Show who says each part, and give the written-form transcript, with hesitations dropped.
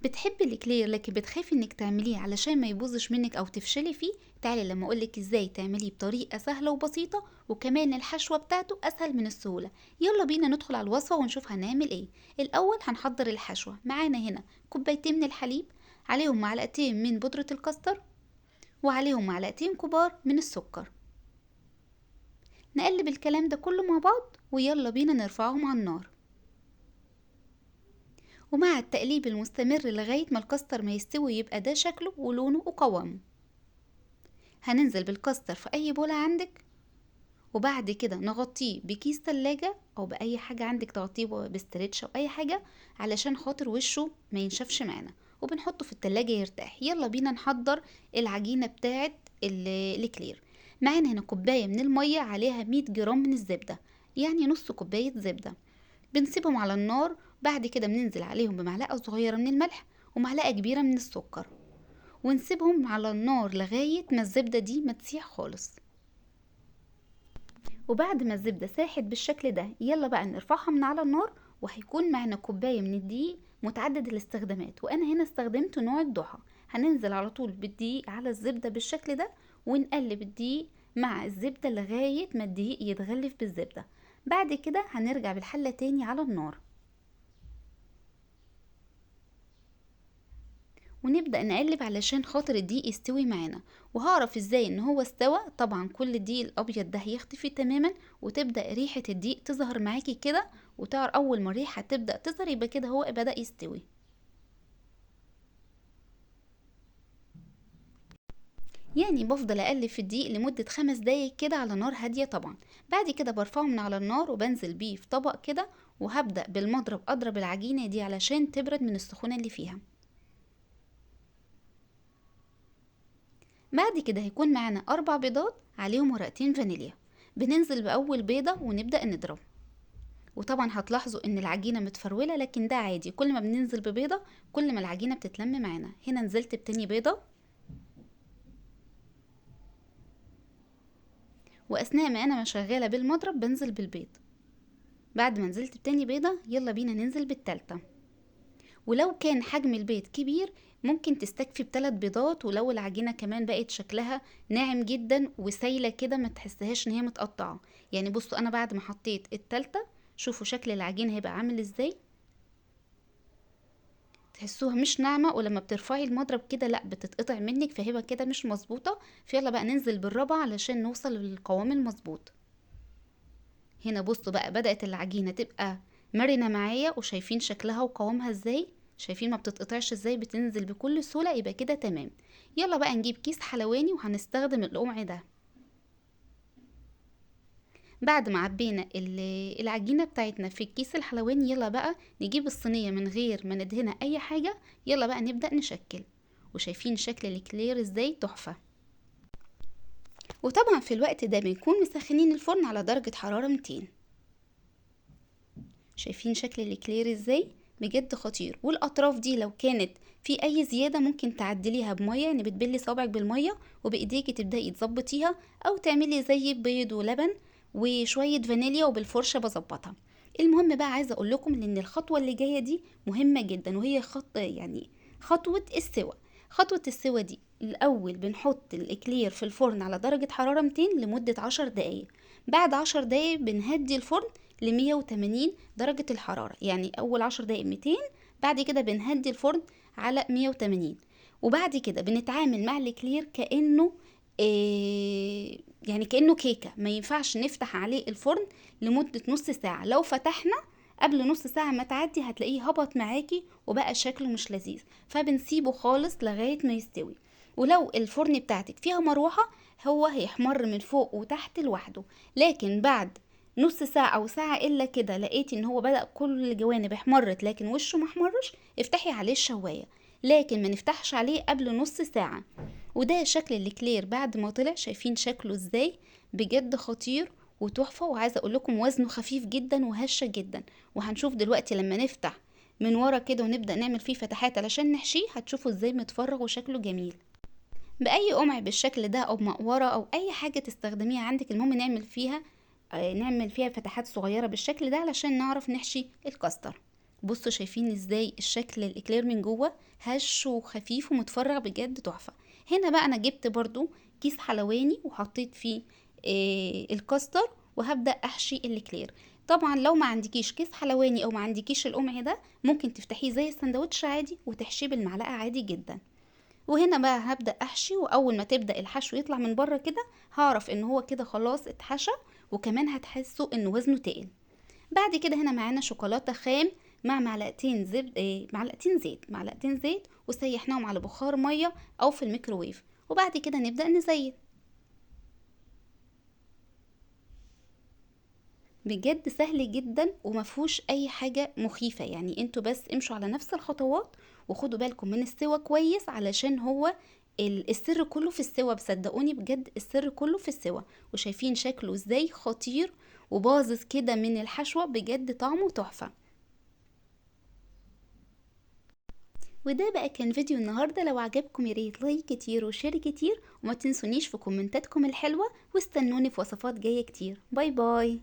Speaker 1: بتحبي الإكلير لكن بتخافي انك تعمليه علشان ما يبوظش منك او تفشلي فيه. تعالي لما اقولك ازاي تعمليه بطريقة سهلة وبسيطة، وكمان الحشوة بتاعته اسهل من السهولة. يلا بينا ندخل على الوصفة ونشوف هنعمل ايه. الاول هنحضر الحشوة. معانا هنا كوبايتين من الحليب، عليهم معلقتين من بودرة الكاستر، وعليهم معلقتين كبار من السكر. نقلب الكلام ده كله مع بعض ويلا بينا نرفعهم على النار. ومع التقليب المستمر لغاية ما الكاستر ما يستوي يبقى ده شكله ولونه وقوامه، هننزل بالكاستر في اي بولة عندك، وبعد كده نغطيه بكيس تلاجة او باي حاجة عندك تغطيه بستريتش او اي حاجة علشان خاطر وشه ما ينشفش معانا، وبنحطه في التلاجة يرتاح. يلا بينا نحضر العجينة بتاعة الكلير. معانا هنا كوباية من المية عليها 100 جرام من الزبدة، يعني نص كوباية زبدة. بنسيبهم على النار، بعد كده بننزل عليهم بمعلقة صغيرة من الملح ومعلقة كبيرة من السكر، ونسيبهم على النار لغاية ما الزبدة دي ما تسيح خالص. وبعد ما الزبدة ساحت بالشكل ده يلا بقى نرفعها من على النار، وهيكون معنا كوباية من الدقيق متعدد الاستخدامات، وانا هنا استخدمت نوع الضحى. هننزل على طول بالدقيق على الزبدة بالشكل ده، ونقلب الدقيق مع الزبدة لغاية ما الدقيق يتغلف بالزبدة. بعد كده هنرجع بالحلة تاني على النار، ونبدأ نقلب علشان خاطر الدقيق يستوي معانا. وهعرف ازاي ان هو استوى؟ طبعا كل الدقيق الابيض ده هيختفي تماما، وتبدأ ريحة الدقيق تظهر معاكي كده، وتعرف اول ما الريحة تبدأ تظهر يبقى كده هو بدأ يستوي. يعني بفضل اقلب في الدقيق لمدة 5 دقايق كده على نار هادية طبعا. بعد كده برفعه من على النار وبنزل بيه في طبق كده، وهبدأ بالمضرب اضرب العجينة دي علشان تبرد من السخونة اللي فيها. بعد كده هيكون معانا 4 بيضات عليهم ورقتين فانيليا. بننزل بأول بيضة ونبدأ نضرب. وطبعا هتلاحظوا ان العجينة متفرولة، لكن ده عادي، كل ما بننزل ببيضة كل ما العجينة بتتلم معانا. هنا نزلت بتاني بيضة، وأثناء ما أنا شغالة بالمضرب بنزل بالبيض. بعد ما نزلت بتاني بيضة يلا بينا ننزل بالتالتة. ولو كان حجم البيض كبير ممكن تستكفي ب3 بيضات، ولو العجينة كمان بقت شكلها ناعم جدا وسايلة كده ما تحسهاش ان هي متقطعة. يعني بصوا انا بعد ما حطيت التالتة شوفوا شكل العجينة هيبقى عامل ازاي. تحسوها مش ناعمة، ولما بترفعي المضرب كده لا بتتقطع منك، فهيبقى كده مش مظبوطة. فيلا بقى ننزل بالرابعة علشان نوصل للقوام المظبوط. هنا بصوا بقى بدأت العجينة تبقى مرنة معايا، وشايفين شكلها وقوامها ازاي، شايفين ما بتتقطعش ازاي، بتنزل بكل سهولة، يبقى كده تمام. يلا بقى نجيب كيس حلواني وهنستخدم القمع ده. بعد ما عبينا العجينة بتاعتنا في الكيس الحلواني يلا بقى نجيب الصينية من غير ما ندهنها اي حاجة. يلا بقى نبدأ نشكل، وشايفين شكل الكلير ازاي تحفة. وطبعا في الوقت ده بنكون مسخنين الفرن على درجة حرارة 200. شايفين شكل الإكلير ازاي؟ بجد خطير. والاطراف دي لو كانت في اي زياده ممكن تعدليها بميه، يعني بتبلي صابعك بالميه وبايديكي تبداي تظبطيها، او تعملي زي بيض ولبن وشويه فانيليا وبالفرشه بظبطها. المهم بقى عايزه اقول لكم ان الخطوه اللي جايه دي مهمه جدا، وهي يعني خطوه السوى. خطوه السوى دي الاول بنحط الاكلير في الفرن على درجه حراره 200 لمده 10 دقايق. بعد 10 دقايق بنهدي الفرن ل 180 درجة الحرارة، يعني أول 10 دقايق 200، بعد كده بنهدي الفرن على 180. وبعد كده بنتعامل مع الكلير كأنه يعني كأنه كيكة، ما ينفعش نفتح عليه الفرن لمدة نص ساعة. لو فتحنا قبل نص ساعة ما تعدي هتلاقيه هبط معاكي وبقى شكله مش لذيذ، فبنسيبه خالص لغاية ما يستوي. ولو الفرن بتاعتك فيها مروحة هو هيحمر من فوق وتحت لوحده، لكن بعد نص ساعة او ساعة الا كده لقيتي ان هو بدأ كل الجوانب احمرت لكن وشه محمرش، افتحي عليه الشواية، لكن ما نفتحش عليه قبل نص ساعة. وده شكل الكلير بعد ما طلع، شايفين شكله ازاي؟ بجد خطير وتحفة. وعايزة اقول لكم وزنه خفيف جدا وهشة جدا. وهنشوف دلوقتي لما نفتح من ورا كده ونبدأ نعمل فيه فتحات علشان نحشيه هتشوفوا ازاي متفرغ وشكله جميل. بأي قمع بالشكل ده او مقورة او اي حاجة تستخدميها عندك، المهم نعمل فيها فتحات صغيرة بالشكل ده علشان نعرف نحشي الكاستر. بصوا شايفين ازاي الشكل الاكلير من جوه هش وخفيف ومتفرغ، بجد تحفة. هنا بقى انا جبت برضو كيس حلواني وحطيت فيه الكاستر، وهبدأ احشي الاكلير. طبعا لو ما عندكيش كيس حلواني او ما عندكيش القمع ده، ممكن تفتحيه زي السندوتش عادي وتحشيه بالمعلقة عادي جدا. وهنا بقى هبدأ احشي، واول ما تبدأ الحشو يطلع من بره كده هعرف ان هو كده خلاص اتحشى، وكمان هتحسوا ان وزنه تقل. بعد كده هنا معانا شوكولاتة خام مع معلقتين زبد، معلقتين زيت وسيحناهم على بخار مية او في الميكروويف، وبعد كده نبدأ نزين. بجد سهل جدا ومفهوش اي حاجة مخيفة، يعني انتوا بس امشوا على نفس الخطوات وخدوا بالكم من السوا كويس، علشان هو السر كله في السوا. بصدقوني بجد السر كله في السوا. وشايفين شكله ازاي خطير وباظظ كده من الحشوة، بجد طعمه تحفة. وده بقى كان فيديو النهاردة. لو عجبكم ياريت لايك كتير وشير كتير، وما تنسونيش في كومنتاتكم الحلوة، واستنوني في وصفات جاية كتير. باي باي.